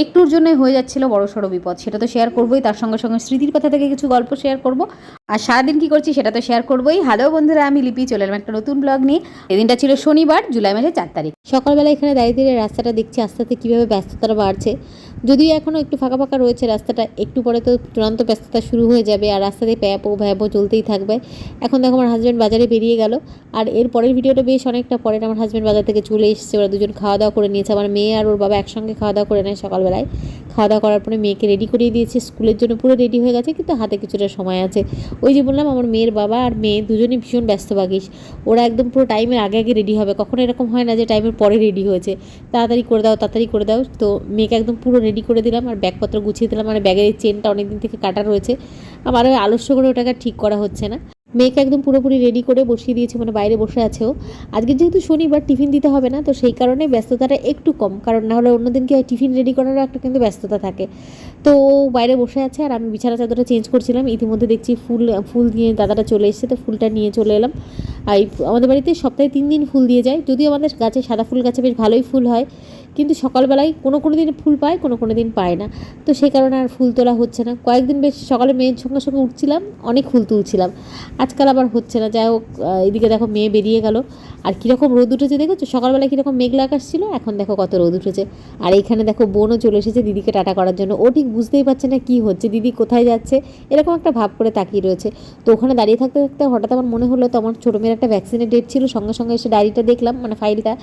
একটুর জন্যই হয়ে যাচ্ছিল বড়সড় বিপদ। সেটা তো শেয়ার করবোই, তার সঙ্গে সঙ্গে স্মৃতির কথা থেকে কিছু গল্প শেয়ার করব। আর সারাদিন কী করছি সেটা তো শেয়ার করবোই। হ্যালো বন্ধুরা, আমি লিপি চলে এলাম একটা নতুন ব্লগ নিয়ে। এদিনটা ছিল শনিবার, জুলাই মাসের 4 তারিখ। সকালবেলা এখানে দাঁড়িয়ে রাস্তাটা দেখছি আস্তে আস্তে কীভাবে ব্যস্ততাটা বাড়ছে। যদিও এখনও একটু ফাঁকা ফাঁকা রয়েছে রাস্তাটা, একটু পরে তো চূড়ান্ত ব্যস্ততা শুরু হয়ে যাবে আর রাস্তাতে প্যাপো ভ্যাপো চলতেই থাকবে। এখন দেখো আমার হাজব্যান্ড বাজারে বেরিয়ে গেল। আর এর পরের ভিডিওটা বেশ অনেকটা পরে। আমার হাজব্যান্ড বাজার থেকে চলে এসেছে, ওরা দুজন খাওয়া দাওয়া করে নিয়েছে। আমার মেয়ে আর ওর বাবা একসঙ্গে খাওয়া দাওয়া করে নেয় সকালবেলায়। খাওয়া দাওয়া করার পরে মেয়েকে রেডি করিয়ে দিয়েছে, স্কুলের জন্য পুরো রেডি হয়ে গেছে, কিন্তু হাতে কিছুটা সময় আছে। ওই যে বললাম, আমার মেয়ের বাবা আর মেয়ে দুজনই ভীষণ ব্যস্তভাগিস। ওরা একদম পুরো টাইমের আগে আগে রেডি হবে, কখনো এরকম হয় না যে টাইমের পরে রেডি হয়েছে। তাড়াতাড়ি করে দাও, তাড়াতাড়ি করে দাও। তো মেয়েকে একদম পুরো রেডি করে দিলাম আর ব্যাগপত্র গুছিয়ে দিলাম। মানে ব্যাগের চেনটা অনেকদিন থেকে কাটা রয়েছে, আমার আলস্য করে ওটাকে ঠিক করা হচ্ছে না। মেয়েকে একদম পুরোপুরি রেডি করে বসিয়ে দিয়েছি, মানে বাইরে বসে আছে ও। আজকে যেহেতু শনিবার টিফিন দিতে হবে না, তো সেই কারণে ব্যস্ততাটা একটু কম, কারণ না হলে অন্যদিন কি হয় টিফিন রেডি করারও একটা কিন্তু ব্যস্ততা থাকে। তো ও বাইরে বসে আছে আর আমি বিছানা চাদরটা চেঞ্জ করছিলাম। ইতিমধ্যে দেখছি ফুল নিয়ে দাদাটা চলে এসেছে, তো ফুলটা নিয়ে চলে এলাম। আর আমাদের বাড়িতে সপ্তাহে 3 দিন ফুল দিয়ে যায়, যদিও আমাদের গাছে সাদা ফুল গাছে বেশ ভালোই ফুল হয়, কিন্তু সকালবেলায় কোনো দিন ফুল পায়, কোনো দিন পায় না। তো সেই কারণে আর ফুল তোলা হচ্ছে না। কয়েকদিন বেশ সকালে মেয়ের সঙ্গে সঙ্গে উঠছিলাম, অনেক ফুল তুলছিলাম। আজকাল আবার হচ্ছে না। যাই হোক, এদিকে দেখো মেয়ে বেরিয়ে গেল। আর কীরকম রোদ উঠেছে দেখেছো, সকালবেলায় কীরকম মেঘলা আকাশ ছিল, এখন দেখো কত রোদ উঠেছে। আর এইখানে দেখো বোনও চলে এসেছে দিদিকে টাটা করার জন্য। ও ঠিক বুঝতেই পারছে না কী হচ্ছে, দিদি কোথায় যাচ্ছে, এরকম একটা ভাব করে তাকিয়ে রয়েছে। তো ওখানে দাঁড়িয়ে থাকতে থাকতে হঠাৎ আমার মনে হলো, তো আমার ছোটো মেয়ের একটা ভ্যাকসিনের ডেট ছিল, সঙ্গে সঙ্গে এসে ডায়েরিটা দেখলাম, মানে ফাইলটা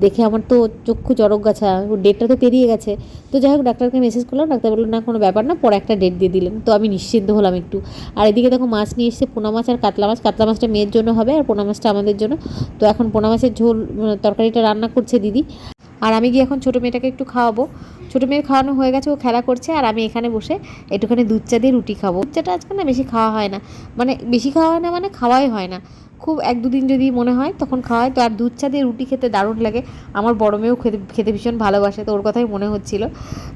দেখে আমার তো চক্ষু চড়ক গাছা, ডেটটা তো পেরিয়ে গেছে। তো যাই হোক, ডাক্তারকে মেসেজ করলাম, ডাক্তার বললো না কোনো ব্যাপার না, পরে একটা ডেট দিয়ে দিলেন। তো আমি নিশ্চিন্ত হলাম একটু। আর এদিকে দেখো মাছ নিয়ে এসেছে, পোনা মাছ আর কাতলা মাছ। কাতলা মাছটা মেয়ের জন্য হবে আর পোনা মাছটা আমাদের জন্য। তো এখন পোনা মাছের ঝোল তরকারিটা রান্না করছে দিদি, আর আমি গিয়ে এখন ছোটো মেয়েটাকে একটু খাওয়াবো। ছোটো মেয়ের খাওয়ানো হয়ে গেছে, ও খেলা করছে, আর আমি এখানে বসে একটুখানি দুধ চা দিয়ে রুটি খাবো। দুধ চাটা আজকে না বেশি খাওয়া হয় না, মানে বেশি খাওয়া হয় না মানে খাওয়াই হয় না, খুব 1-2 দিন যদি মনে হয় তখন খাওয়াই। তো আর দুধ চা দিয়ে রুটি খেতে দারুণ লাগে। আমার বড় মেয়েও খেতে ভীষণ ভালোবাসে, তো ওর কথাই মনে হচ্ছিল।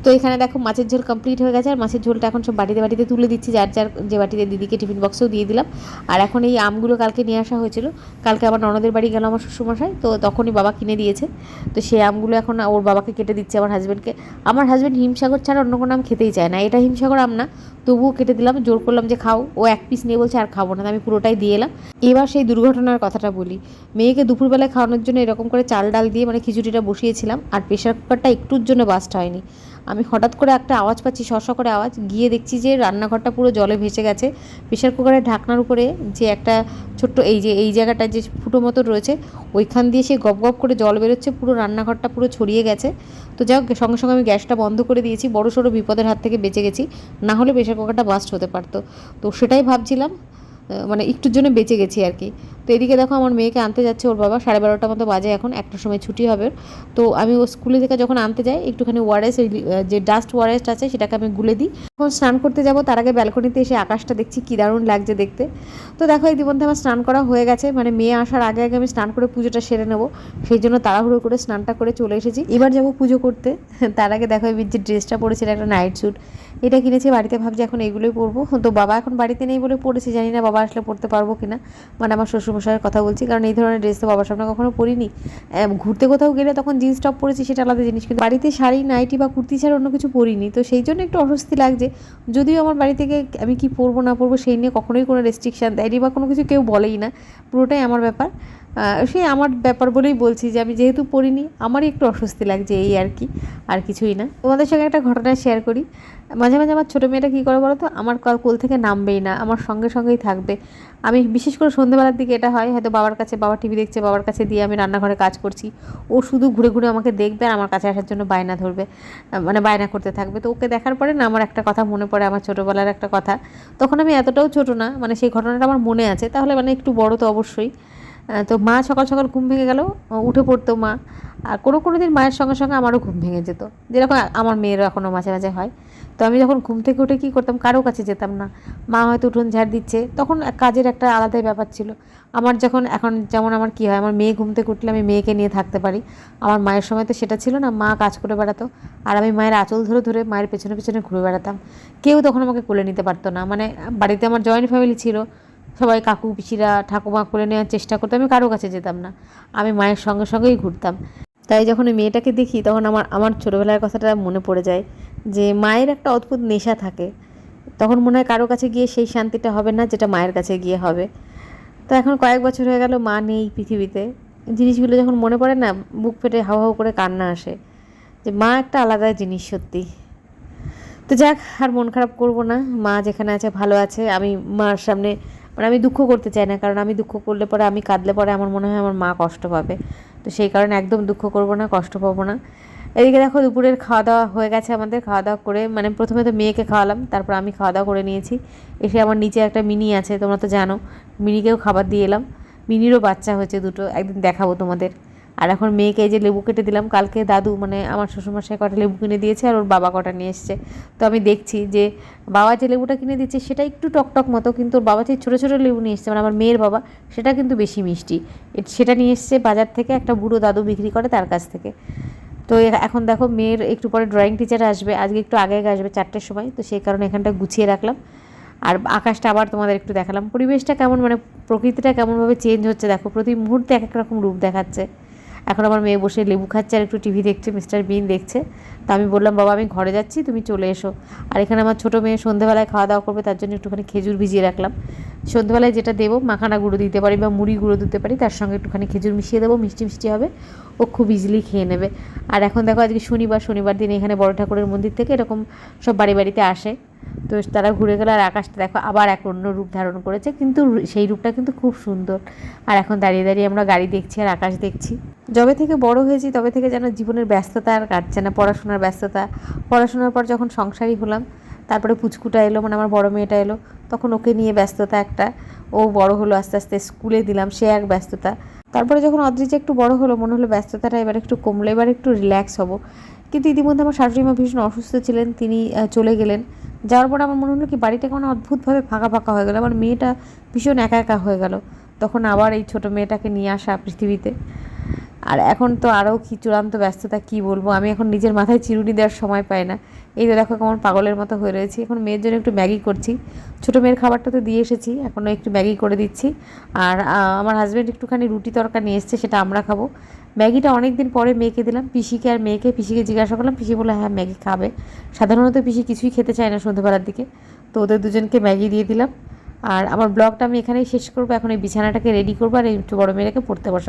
তো এখানে দেখো মাছের ঝোল কমপ্লিট হয়ে গেছে, আর মাছের ঝোলটা এখন সব বাটিতে বাটিতে তুলে দিচ্ছি, যার যার যে বাটিতে, দিদিকে টিফিন বক্সেও দিয়ে দিলাম। আর এখন এই আমগুলো কালকে নিয়ে আসা হয়েছিল, কালকে আমার ননদের বাড়ি গেল আমার শ্বশুরমশাই, তো তখনই বাবা কিনে দিয়েছে। তো সেই আমগুলো এখন ওর বাবাকে কেটে দিচ্ছে, আমার হাজব্যান্ডকে। আমার হাজব্যান্ড হিমসাগর ছাড়া অন্য কোনো আম খেতেই চায় না, এটা হিমসাগর আম না, তবুও কেটে দিলাম, জোর করলাম যে খাও। ও 1 পিস নিয়ে বলছে আর খাবো না, আমি পুরোটাই দিয়ে এলাম। এবার সেই দুর্ঘটনার কথাটা বলি। মেয়েকে দুপুরবেলায় খাওয়ানোর জন্য এরকম করে চাল ডাল দিয়ে মানে খিচুড়িটা বসিয়েছিলাম, আর প্রেশার কুকারটা একটুর জন্য বাস্ট হয়নি। আমি হঠাৎ করে একটা আওয়াজ পাচ্ছি, শশ করে আওয়াজ, গিয়ে দেখছি যে রান্নাঘরটা পুরো জলে ভেসে গেছে। প্রেশার কুকারের ঢাকনার উপরে যে একটা ছোট্ট এই জায়গাটা যে ফুটো মতো রয়েছে, ওইখান দিয়ে সে গপ গপ করে জল বেরোচ্ছে, পুরো রান্নাঘরটা পুরো ছড়িয়ে গেছে। তো যাই হোক, সঙ্গে সঙ্গে আমি গ্যাসটা বন্ধ করে দিয়েছি, বড়সড় বিপদের হাত থেকে বেঁচে গেছি, না হলে প্রেশার কুকারটা বাস্ট হতে পারতো। তো সেটাই ভাবছিলাম, মানে একটুর জন্য বেঁচে গেছি আর কি। তো এদিকে দেখো আমার মেয়েকে আনতে যাচ্ছে ওর বাবা, 12:30 মতো বাজে এখন, 1টার সময় ছুটি হবে। তো আমি ও স্কুলে থেকে যখন আনতে যাই, একটুখানি ওয়ারেস, যে ডাস্ট ওয়ারেস আছে সেটাকে আমি গুলে দিই। এখন স্নান করতে যাব, তার আগে ব্যালকনিতে এসে আকাশটা দেখছি কী দারুণ লাগছে দেখতে। তো দেখো ইতিমধ্যে আমার স্নান করা হয়ে গেছে, মানে মেয়ে আসার আগে আগে আমি স্নান করে পুজোটা সেরে নেবো, সেই জন্য তাড়াহুড়ো করে স্নানটা করে চলে এসেছি। এবার যাবো পুজো করতে, তার আগে দেখো এই যে ড্রেসটা পরেছিল, একটা নাইট স্যুট, এটা কিনেছি বাড়িতে, ভাবছি এখন এগুলোই পরবো। তো বাবা এখন বাড়িতে নেই বলে পরেছি, জানি না বাবা আসলে পরতে পারবো কিনা, মানে আমার শ্বশুরমশাইয়ের কথা বলছি, কারণ এই ধরনের ড্রেস তো বাবার সামনে কখনো পরিনি। ঘুরতে কোথাও গেলে তখন জিন্স টপ পরেছি, সেটা আলাদা জিনিস, কিন্তু বাড়িতে শাড়ি নাইটি বা কুর্তি ছাড়া অন্য কিছু পরিনি, তো সেই জন্য একটু অস্বস্তি লাগছে। যদিও আমার বাড়ি থেকে আমি কি পরবো না পরবো সেই নিয়ে কখনোই কোনো রেস্ট্রিকশান দেয়নি বা কোনো কিছু কেউ বলেই না, পুরোটাই আমার ব্যাপার। সেই আমার ব্যাপার বলেই বলছি যে আমি যেহেতু পড়িনি, আমারই একটু অস্বস্তি লাগছে, এই আর কি, আর কিছুই না। তোমাদের সঙ্গে একটা ঘটনা শেয়ার করি। মাঝে মাঝে আমার ছোটো মেয়েটা কী করে বলো তো, আমার কোল থেকে নামবেই না, আমার সঙ্গে সঙ্গেই থাকবে। আমি বিশেষ করে সন্ধ্যেবেলার দিকে এটা হয়, হয়তো বাবার কাছে, বাবা টিভি দেখছে, বাবার কাছে দিয়ে আমি রান্নাঘরে কাজ করছি, ও শুধু ঘুরে ঘুরে আমাকে দেখবে আর আমার কাছে আসার জন্য বায়না ধরবে, মানে বায়না করতে থাকবে। তো ওকে দেখার পরে না আমার একটা কথা মনে পড়ে, আমার ছোটোবেলার একটা কথা। তখন আমি এতটাও ছোটো না, মানে সেই ঘটনাটা আমার মনে আছে, তাহলে মানে একটু বড় তো অবশ্যই। তো মা সকাল সকাল ঘুম ভেঙে গেল, উঠে পড়তো মা, আর কোনো দিন মায়ের সঙ্গে সঙ্গে আমারও ঘুম ভেঙে যেত, যেরকম আমার মেয়েরও এখনও মাঝে মাঝে হয়। তো আমি যখন ঘুম থেকে উঠে কী করতাম, কারো কাছে যেতাম না। মা হয়তো উঠোন ঝাড় দিচ্ছে, তখন কাজের একটা আলাদাই ব্যাপার ছিল। আমার যখন এখন যেমন আমার কী হয়, আমার মেয়ে ঘুম থেকে উঠলে আমি মেয়েকে নিয়ে থাকতে পারি, আমার মায়ের সময় তো সেটা ছিল না, মা কাজ করে বেড়াতো, আর আমি মায়ের আঁচল ধরে ধরে মায়ের পেছনে পেছনে ঘুরে বেড়াতাম। কেউ তখন আমাকে কোলে নিতে পারতো না, মানে বাড়িতে আমার জয়েন্ট ফ্যামিলি ছিল, সবাই কাকু পিসিরা ঠাকুমা কোলে নেওয়ার চেষ্টা করতো, আমি কারো কাছে যেতাম না, আমি মায়ের সঙ্গে সঙ্গেই ঘুরতাম। তাই যখন ওই মেয়েটাকে দেখি তখন আমার ছোটোবেলার কথাটা মনে পড়ে যায়, যে মায়ের একটা অদ্ভুত নেশা থাকে, তখন মনে হয় কারো কাছে গিয়ে সেই শান্তিটা হবে না যেটা মায়ের কাছে গিয়ে হবে। তো এখন কয়েক বছর হয়ে গেল মা নেই পৃথিবীতে, জিনিসগুলো যখন মনে পড়ে না বুক ফেটে হাউ হাউ করে কান্না আসে, যে মা একটা আলাদা জিনিস সত্যি। তো যাক, আর মন খারাপ করব না, মা যেখানে আছে ভালো আছে। আমি মার সামনে মানে আমি দুঃখ করতে চাই না, কারণ আমি দুঃখ করলে পরে, আমি কাঁদলে পরে আমার মনে হয় আমার মা কষ্ট পাবে। তো সেই কারণে একদম দুঃখ করব না, কষ্ট পাবো না। এদিকে দেখো দুপুরের খাওয়া দাওয়া হয়ে গেছে আমাদের। খাওয়া দাওয়া করে মানে প্রথমে তো মেয়েকে খাওয়ালাম, তারপর আমি খাওয়া দাওয়া করে নিয়েছি। এসে আমার নিচে একটা মিনি আছে, তোমরা তো জানো, মিনিকেও খাবার দিয়ে এলাম। মিনিরও বাচ্চা হয়েছে দুটো, একদিন দেখাবো তোমাদের। আর এখন মেয়েকে এই যে লেবু কেটে দিলাম, কালকে দাদু মানে আমার শ্বশুরমশাই কটা লেবু কিনে দিয়েছে আর ওর বাবা কটা নিয়ে এসছে। তো আমি দেখছি যে বাবা যে লেবুটা কিনে দিচ্ছে সেটা একটু টকটক মতো, কিন্তু ওর বাবা যে ছোটো ছোটো লেবু নিয়ে এসছে মানে আমার মেয়ের বাবা, সেটা কিন্তু বেশি মিষ্টি। সেটা নিয়ে এসছে বাজার থেকে, একটা বুড়ো দাদু বিক্রি করে তার কাছ থেকে। তো এখন দেখো মেয়ের একটু পরে ড্রয়িং টিচার আসবে, আজকে একটু আগে আসবে 4টের সময়, তো সেই কারণে এখানটা গুছিয়ে রাখলাম। আর আকাশটা আবার তোমাদের একটু দেখালাম, পরিবেশটা কেমন মানে প্রকৃতিটা কেমনভাবে চেঞ্জ হচ্ছে দেখো, প্রতি মুহূর্তে এক এক রকম রূপ দেখাচ্ছে। এখন আমার মেয়ে বসে লেবু খাচ্ছে আর একটু টিভি দেখছে, মিস্টার বিন দেখছে। তো আমি বললাম বাবা আমি ঘরে যাচ্ছি, তুমি চলে এসো। আর এখানে আমার ছোটো মেয়ে সন্ধ্যেবেলায় খাওয়া দাওয়া করবে, তার জন্য একটুখানি খেজুর ভিজিয়ে রাখলাম। সন্ধ্যেবেলায় যেটা দেবো, মাখানা গুঁড়ো দিতে পারি বা মুড়ি গুঁড়ো দিতে পারি, তার সঙ্গে একটুখানি খেজুর মিশিয়ে দেবো, মিষ্টি মিষ্টি হবে, ও খুব ইজিলি খেয়ে নেবে। আর এখন দেখো আজকে শনিবার দিন এখানে বড় ঠাকুরের মন্দির থেকে এরকম সব বাড়িতে আসে। তো তারা ঘুরে গেল, আর আকাশটা দেখো আবার এক অন্য রূপ ধারণ করেছে, কিন্তু সেই রূপটা কিন্তু খুব সুন্দর। আর এখন দাঁড়িয়ে দাঁড়িয়ে আমরা গাড়ি দেখছি আর আকাশ দেখছি। যবে থেকে বড় হয়েছি তবে থেকে যেন জীবনের ব্যস্ততা আর কাটছে না, পড়াশোনার ব্যস্ততা। পড়াশোনার পর যখন সংসারী হলাম, তারপরে পুচকুটা এলো মানে আমার বড় মেয়েটা এলো, তখন ওকে নিয়ে ব্যস্ততা একটা। ও বড় হলো আস্তে আস্তে, স্কুলে দিলাম, সে এক ব্যস্ততা। তারপরে যখন অদ্রিজা একটু বড় হলো, মনে হলো ব্যস্ততাটা এবার একটু কমলো, এবার একটু রিল্যাক্স হবো। কিন্তু ইতিমধ্যে আমার শাশুড়ি মা ভীষণ অসুস্থ ছিলেন, তিনি চলে গেলেন। যাওয়ার পর আমার মনে হলো কি বাড়িটা কেমন অদ্ভুতভাবে ফাঁকা ফাঁকা হয়ে গেলো, আমার মেয়েটা ভীষণ একা একা হয়ে গেল। তখন আবার এই ছোটো মেয়েটাকে নিয়ে আসা পৃথিবীতে। আর এখন তো আরও কি চূড়ান্ত ব্যস্ততা, কি বলবো, আমি এখন নিজের মাথায় চিরুনি দেওয়ার সময় পাই না। এই তো দেখো কেমন পাগলের মতো হয়ে রয়েছি। এখন মেয়ের জন্য একটু ম্যাগি করছি, ছোটো মেয়ের খাবারটা তো দিয়ে এসেছি, এখনও একটু ম্যাগি করে দিচ্ছি। আর আমার হাজব্যান্ড একটুখানি রুটি তরকা নিয়ে এসছে, সেটা আমরা খাবো। ম্যাগিটা অনেক দিন পরে মেয়েকে দিলাম, পিসিকে আর মেয়েকে। পিসিকে জিজ্ঞাসা করলাম, পিসি বলে হ্যাঁ ম্যাগি খাবে। সাধারণত পিসি কিছুই খেতে চায় না সন্ধ্যেবেলার দিকে, তো ওদের দুজনকে ম্যাগি দিয়ে দিলাম। আর আমার ব্লগটা আমি এখানেই শেষ করবো, এখন এই বিছানাটাকে রেডি করবো আর এই একটু বড় মেয়েটাকে পড়তে বসাবো।